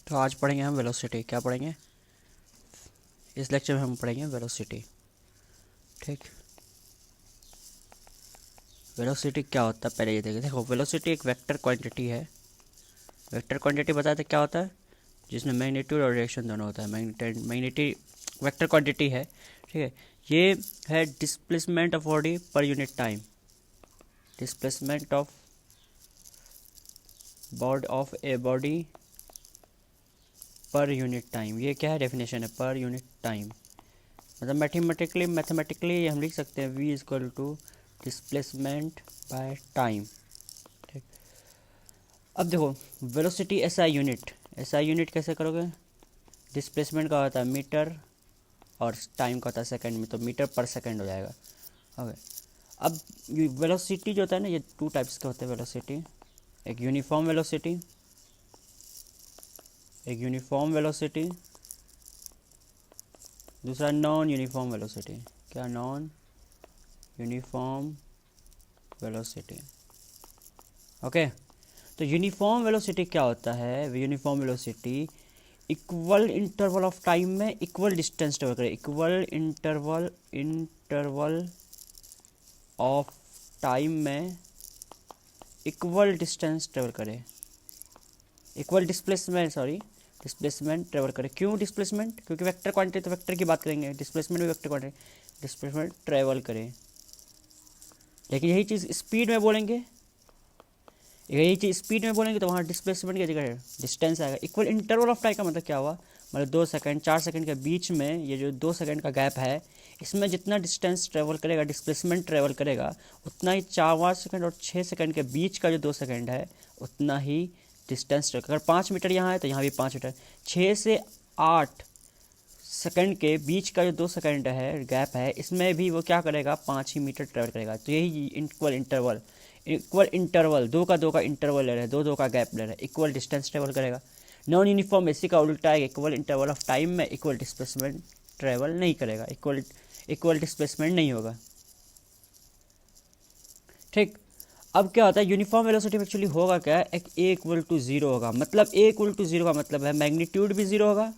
तो आज पढ़ेंगे हम वेलोसिटी। क्या पढ़ेंगे? इस लेक्चर में हम पढ़ेंगे वेलोसिटी। ठीक, वेलोसिटी क्या होता है पहले ये देखिए। देखो, वेलोसिटी एक वेक्टर क्वांटिटी है। वेक्टर क्वांटिटी बताते क्या होता है? जिसमें मैग्नीट्यूड और डायरेक्शन दोनों होता है। मैग्नीट्यूड वेक्टर क्वांटिटी है। ठीक है, ये है displacement of body per unit time. Displacement of a body per unit time. ये क्या है? डेफिनेशन है पर यूनिट टाइम। मतलब मैथमेटिकली हम लिख सकते हैं v equal to displacement by time. ठीक, अब देखो वेलोसिटी एसआई यूनिट कैसे करोगे? डिस्प्लेसमेंट का होता है मीटर और टाइम का होता है सेकंड में, तो मीटर पर सेकंड हो जाएगा। ओके, अब वेलोसिटी जो होता है ना, ये टू टाइप्स के होते हैं वेलोसिटी। एक यूनिफॉर्म वेलोसिटी, दूसरा नॉन यूनिफॉर्म वेलोसिटी। क्या? Non uniform velocity. ओके, तो यूनिफॉर्म वेलोसिटी क्या होता है? Uniform velocity equal interval of time में इक्वल डिस्टेंस ट्रेवल करे। इक्वल इंटरवल ऑफ टाइम में इक्वल डिस्टेंस ट्रेवल करे। इक्वल डिस्प्लेसमेंट ट्रेवल करे। क्यों डिस्प्लेसमेंट? क्योंकि वेक्टर क्वांटिटी, तो वेक्टर की बात करेंगे। डिस्प्लेसमेंट भी वेक्टर क्वांटिटी, डिस्प्लेसमेंट ट्रेवल करे। लेकिन यही चीज़ स्पीड में बोलेंगे, तो वहाँ डिस्प्लेसमेंट की जगह डिस्टेंस आएगा। इक्वल इंटरवल ऑफ टाइम का मतलब क्या हुआ? मतलब 2 सेकंड 4 सेकंड के बीच में ये जो 2 सेकंड का गैप है, इसमें जितना डिस्टेंस ट्रेवल करेगा, डिस्प्लेसमेंट ट्रेवल करेगा, उतना ही 4 सेकंड और 6 सेकंड के बीच का जो 2 सेकंड है, उतना ही डिस्टेंस ट्रेवल। अगर 5 मीटर यहाँ है तो यहाँ भी 5 मीटर। 6 से 8 सेकंड के बीच का जो 2 सेकंड है गैप है, इसमें भी वो क्या करेगा? 5 ही मीटर ट्रेवल करेगा। तो यही इक्वल इंटरवल, दो का इंटरवल ले रहे हैं, दो का गैप ले रहे हैं, इक्वल डिस्टेंस ट्रेवल करेगा। नॉन यूनिफॉर्म इसी का उल्टा है, इक्वल इंटरवल ऑफ टाइम में इक्वल डिस्प्लेसमेंट ट्रेवल नहीं करेगा, इक्वल डिस्प्लेसमेंट नहीं होगा। ठीक, अब क्या होता है? यूनिफॉर्म वेलोसिटी में एक्चुअली होगा क्या? एक ए इक्वल टू जीरो होगा। मतलब ए इक्वल टू जीरो का मतलब है मैग्नीट्यूड भी जीरो होगा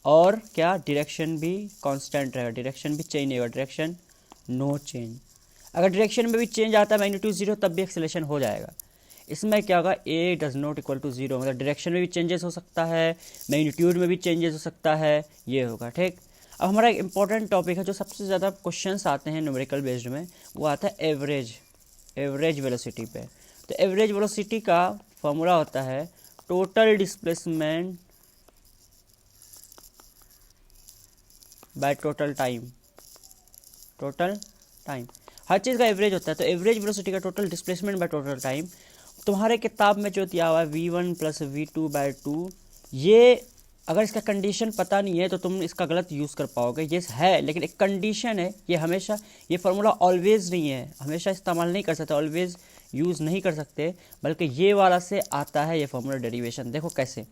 और क्या? डायरेक्शन भी कांस्टेंट रहेगा, डायरेक्शन भी चेंज नहीं होगा, डायरेक्शन नो चेंज। अगर डायरेक्शन में भी चेंज आता है मैग्नीट्यूड जीरो, तब भी एक्सेलेरेशन हो जाएगा। इसमें क्या होगा? A does not equal to zero, मतलब डायरेक्शन में भी चेंजेस हो सकता है, मैग्नीट्यूड में भी चेंजेस हो सकता है, ये होगा। ठीक, अब हमारा एक इंपॉर्टेंट टॉपिक है जो सबसे ज़्यादा क्वेश्चंस आते हैं न्यूमेरिकल बेस्ड में, वो आता है एवरेज वेलोसिटी पे। तो एवरेज वेलोसिटी का फॉर्मूला होता है total displacement by total time. हर चीज़ का एवरेज होता है, तो एवरेज वेलोसिटी का total displacement by total time. तुम्हारे किताब में जो दिया हुआ है v1 प्लस v2/2, ये अगर इसका कंडीशन पता नहीं है तो तुम इसका गलत यूज़ कर पाओगे। ये है, लेकिन एक कंडीशन है, ये हमेशा, ये फार्मूला ऑलवेज नहीं है, हमेशा इस्तेमाल नहीं कर सकते, ऑलवेज यूज़ नहीं कर सकते, बल्कि ये वाला से आता है ये फार्मूला डेरिवेशन। देखो कैसे।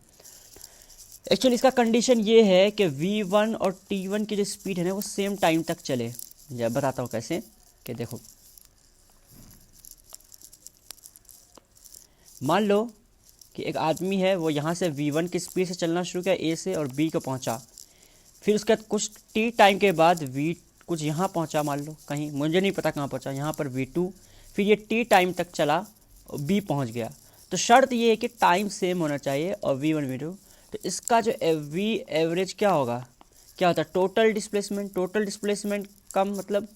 एक्चुअली इसका कंडीशन ये है कि v1 और t1 की जो स्पीड है ना, वो सेम टाइम तक चले। जब बताता हूँ कैसे, कि देखो मान लो कि एक आदमी है, वो यहाँ से v1 की स्पीड से चलना शुरू किया ए से और बी को पहुँचा। फिर उसके बाद कुछ टी टाइम के बाद कुछ यहाँ पहुँचा, मान लो कहीं, मुझे नहीं पता कहाँ पहुँचा, यहाँ पर v2। फिर ये टी टाइम तक चला और बी पहुँच गया। तो शर्त ये है कि टाइम सेम होना चाहिए और v1 v2। तो इसका जो वी एवरेज क्या होगा? क्या होता है? टोटल डिस्प्लेसमेंट का मतलब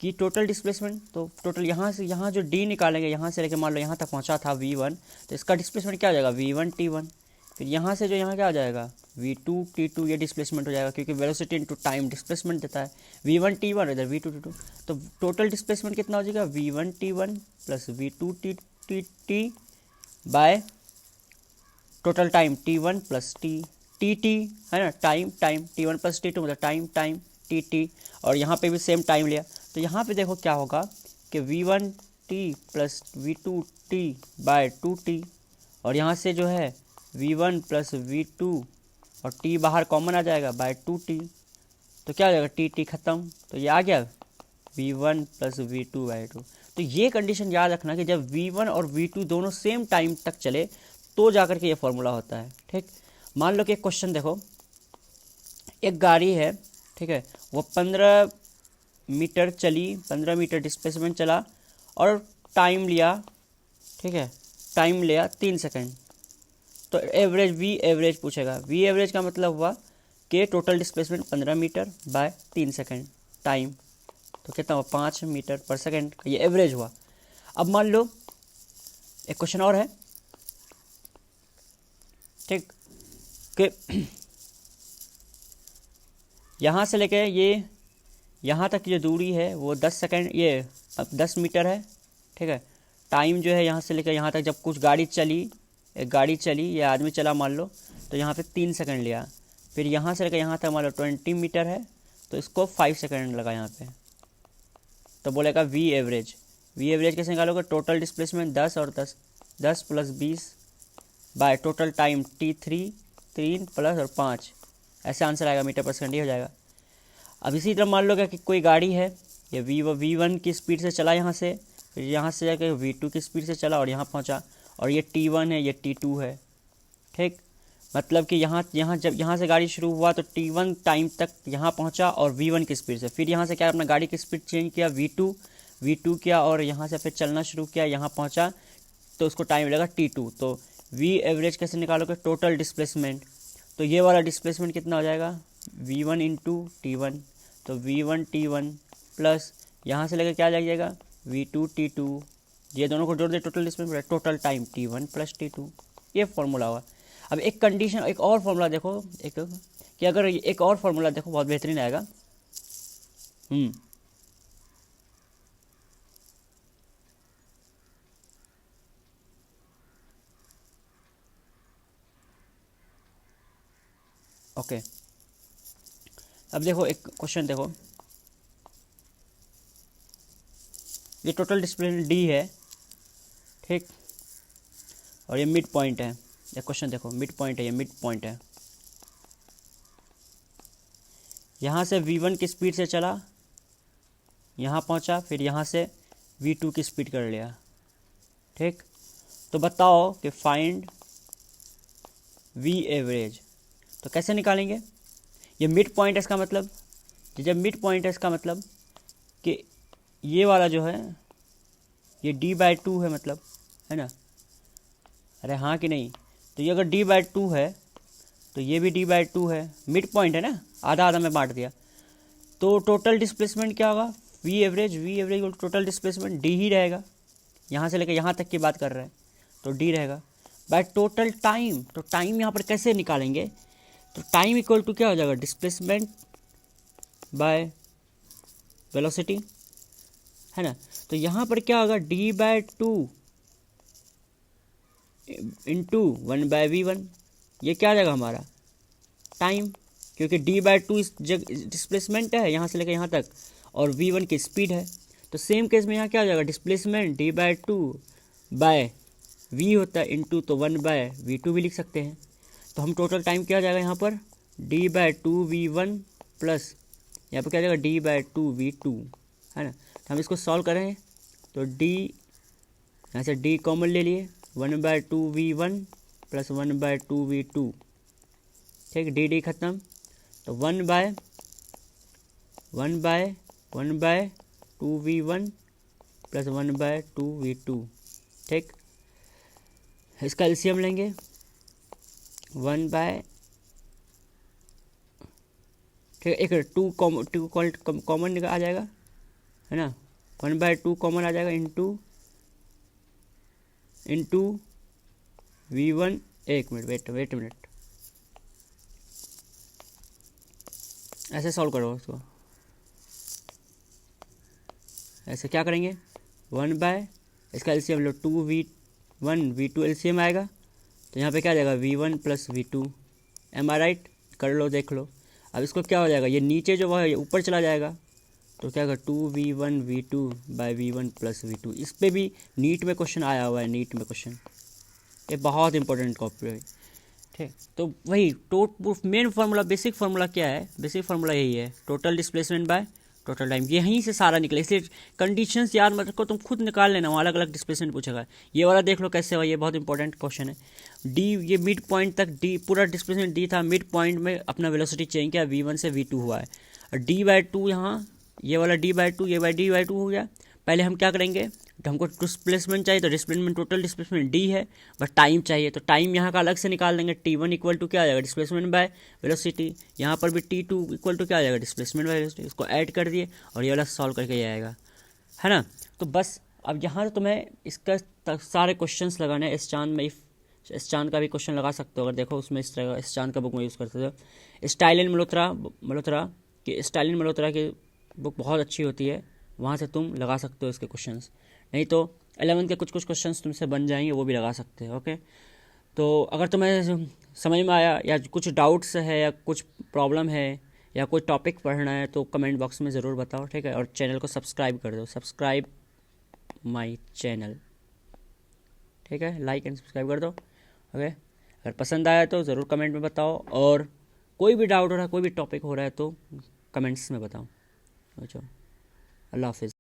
कि टोटल डिस्प्लेसमेंट, तो टोटल यहाँ से यहाँ जो डी निकालेंगे, यहाँ से लेके मान लो यहाँ तक पहुँचा था v1, तो इसका डिस्प्लेसमेंट क्या हो जाएगा? v1 t1। फिर यहाँ से जो यहाँ क्या आ जाएगा? v2 t2, ये डिस्प्लेसमेंट हो जाएगा, क्योंकि वेलोसिटी इनटू टाइम डिस्प्लेसमेंट देता है। v1 t1 इधर v2 t2, तो टोटल डिस्प्लेसमेंट कितना हो जाएगा? v1 t1 plus v2 t bye total time t1 plus T है ना, टाइम t1 प्लस t2 मतलब टाइम टी, और यहाँ पे भी सेम टाइम लिया। तो यहाँ पे देखो क्या होगा कि v1 t plus v2 t bye 2t, और यहाँ से जो है v1 प्लस v2 और t बाहर कॉमन आ जाएगा बाय 2t। तो क्या हो जाएगा? टी ख़त्म, तो ये आ गया V1 प्लस V2/2। तो ये कंडीशन याद रखना कि जब V1 और V2 दोनों सेम टाइम तक चले तो जाकर के ये फॉर्मूला होता है। ठीक, मान लो कि एक क्वेश्चन देखो, एक गाड़ी है, ठीक है, वो 15 मीटर चली, 15 मीटर डिस्प्लेसमेंट चला और टाइम लिया, ठीक है, टाइम लिया 3 सेकंड। तो एवरेज V एवरेज पूछेगा। V एवरेज का मतलब हुआ कि total displacement 15 metre by 3 second, time तो कितना हुआ 5 मीटर पर सेकंड, ये एवरेज हुआ। अब मान लो एक क्वेश्चन और है, ठीक, कि यहाँ से लेके ये यहाँ तक की जो दूरी है वो 10 सेकंड, ये अब 10 मीटर है, ठीक है। टाइम जो है यहाँ से लेकर यहाँ तक जब कुछ गाड़ी चली, एक गाड़ी चली या आदमी चला मान लो, तो यहाँ पे 3 सेकंड लिया। फिर यहाँ से लेकर यहाँ तक मान लो 20 मीटर है, तो इसको 5 सेकंड लगा यहाँ पे, तो बोलेगा V एवरेज। V एवरेज कैसे निकालोगे? टोटल डिस्प्लेसमेंट 10 और 10, 10 plus 20 bye total time T3, 3 plus और 5, ऐसे आंसर आएगा, मीटर पर सेकंड ही हो जाएगा। अब इसी तरह मान लो कि कोई गाड़ी है, ये V1 की स्पीड से चला यहाँ से, फिर यहाँ से जाकर V2 की स्पीड से चला और यहाँ पहुँचा, और ये T1 है, ये T2 है, ठीक। मतलब कि यहाँ जब यहाँ से गाड़ी शुरू हुआ तो T1 टाइम तक यहाँ पहुँचा और V1 की स्पीड से, फिर यहाँ से क्या अपना गाड़ी की स्पीड चेंज किया, V2 किया और यहाँ से फिर चलना शुरू किया, यहाँ पहुँचा, तो उसको टाइम लगेगा T2। तो V एवरेज कैसे निकालोगे? टोटल डिस्प्लेसमेंट, तो ये वाला डिस्प्लेसमेंट कितना हो जाएगा? V1 इंटू T1, तो V1 T1 प्लस यहाँ से लेकर क्या लग जाएगा? V2 T2, ये दोनों को जोड़ दे, total displacement, total time T1 plus T2, ये फॉर्मूला हुआ। अब एक कंडीशन, एक और फॉर्मूला देखो, एक कि अगर एक और फॉर्मूला देखो, बहुत बेहतरीन आएगा। ओके, अब देखो एक क्वेश्चन देखो, ये टोटल डिस्प्लेसमेंट D है, ठीक, और ये मिड पॉइंट है। ये क्वेश्चन देखो, मिड पॉइंट है, ये मिड पॉइंट है। यहाँ से V1 की स्पीड से चला, यहाँ पहुँचा, फिर यहाँ से V2 की स्पीड कर लिया, ठीक। तो बताओ कि फाइंड V एवरेज, तो कैसे निकालेंगे? ये मिड पॉइंट है, इसका मतलब जब मिड पॉइंट है इसका मतलब कि ये वाला जो है ये D/2 है, मतलब है ना, अरे हाँ कि नहीं? तो ये अगर D/2 है तो ये भी D/2 है, मिड पॉइंट है ना, आधा आधा में बांट दिया, तो टोटल डिस्प्लेसमेंट क्या होगा? V average total displacement D ही रहेगा। यहाँ से लेकर यहाँ तक की बात कर रहे हैं तो D रहेगा बाय टोटल टाइम। तो टाइम यहाँ पर कैसे निकालेंगे? तो टाइम इक्वल टू क्या हो जाएगा? डिस्प्लेसमेंट बाय वेलोसिटी, है ना। तो यहाँ पर क्या होगा? D/2 इंटू 1/V1, ये क्या आ जाएगा हमारा? टाइम, क्योंकि D/2 इस डिस्प्लेसमेंट है यहाँ से लेकर यहाँ तक, और V1 की स्पीड है। तो सेम केस में यहाँ क्या हो जाएगा? डिस्प्लेसमेंट D/2 बाय V होता है इंटू, तो 1/V2 भी लिख सकते हैं। तो हम टोटल टाइम क्या आ जाएगा यहाँ पर? D/2V1 प्लस यहाँ पर क्या आ जाएगा? D/2V2, है ना। तो हम इसको सॉल्व करें तो D, यहाँ से D कॉमन ले लिए, 1/2V1 प्लस 1/2V2, ठीक, D खत्म, तो 1/2V1 प्लस 1/2V2, ठीक। इसका एलसीएम लेंगे, 1 ठीक, एक 2 कॉमन आ जाएगा, है ना, 1/2 कॉमन आ जाएगा इंटू V1, एक मिनट वेट मिनट, ऐसे सॉल्व करो उसको। ऐसे क्या करेंगे? 1 इसका एलसीएम लो, 2V1 V2 एलसीएम आएगा, तो यहाँ पे क्या आ जाएगा? V1 plus V2, M R right? कर लो, देख लो। अब इसको क्या हो जाएगा? ये नीचे जो है ऊपर चला जाएगा, तो क्या होगा? 2V1 V2 bye V1 plus V2। इस पर भी नीट में क्वेश्चन आया हुआ है, नीट में क्वेश्चन, ये बहुत इंपॉर्टेंट टॉपिक है, ठीक। तो वही मेन फार्मूला, बेसिक फार्मूला क्या है? बेसिक फार्मूला यही है, total displacement by total time यहीं से सारा निकले, इसलिए कंडीशंस याद मत रखो, तुम खुद निकाल लेना, वहाँ अलग अलग डिस्प्लेसमेंट पूछेगा। ये वाला देख लो कैसे हुआ, ये बहुत इंपॉर्टेंट क्वेश्चन है। डी, ये मिड पॉइंट तक डी पूरा डिस्प्लेसमेंट डी था, मिड पॉइंट में अपना वेलोसिटी चेंज किया, V1 से V2 हुआ है। और D/2 यहाँ, ये वाला D/2 ये D/2 हो गया। पहले हम क्या करेंगे, तो हमको डिस्प्लेसमेंट चाहिए, तो डिस्प्लेसमेंट टोटल डिस्प्लेसमेंट डी है, बस टाइम चाहिए, तो टाइम यहाँ का अलग से निकाल देंगे। T1 इक्वल टू क्या आ जाएगा, डिस्प्लेसमेंट बाय वेलोसिटी। यहाँ पर भी T2 इक्वल टू क्या आ जाएगा, डिस्प्लेसमेंट बाय वेलोसिटी। इसको ऐड कर दिए और ये वाला सॉल्व करके ये आएगा, है ना। तो बस अब यहाँ तुम्हें इसका सारे क्वेश्चंस लगाने हैं। इस चांद में, इस चांद का भी क्वेश्चन लगा सकते हो, अगर देखो उसमें इस तरह इस चांद का बुक में यूज़ करते हो। स्टाइलिन मल्होत्रा की बुक बहुत अच्छी होती है, वहाँ से तुम लगा सकते हो इसके क्वेश्चंस। नहीं तो 11th के कुछ कुछ क्वेश्चंस तुमसे बन जाएंगे, वो भी लगा सकते हो। ओके, तो अगर तुम्हें समझ में आया या कुछ डाउट्स है या कुछ प्रॉब्लम है या कोई टॉपिक पढ़ना है तो कमेंट बॉक्स में ज़रूर बताओ, ठीक है। और चैनल को सब्सक्राइब कर दो, सब्सक्राइब माई चैनल, ठीक है, लाइक एंड सब्सक्राइब कर दो। ओके, अगर पसंद आया तो ज़रूर कमेंट में बताओ, और कोई भी डाउट हो रहा है, कोई भी टॉपिक हो रहा है तो कमेंट्स में बताओ। अच्छा, अल्लाह हाफिज़।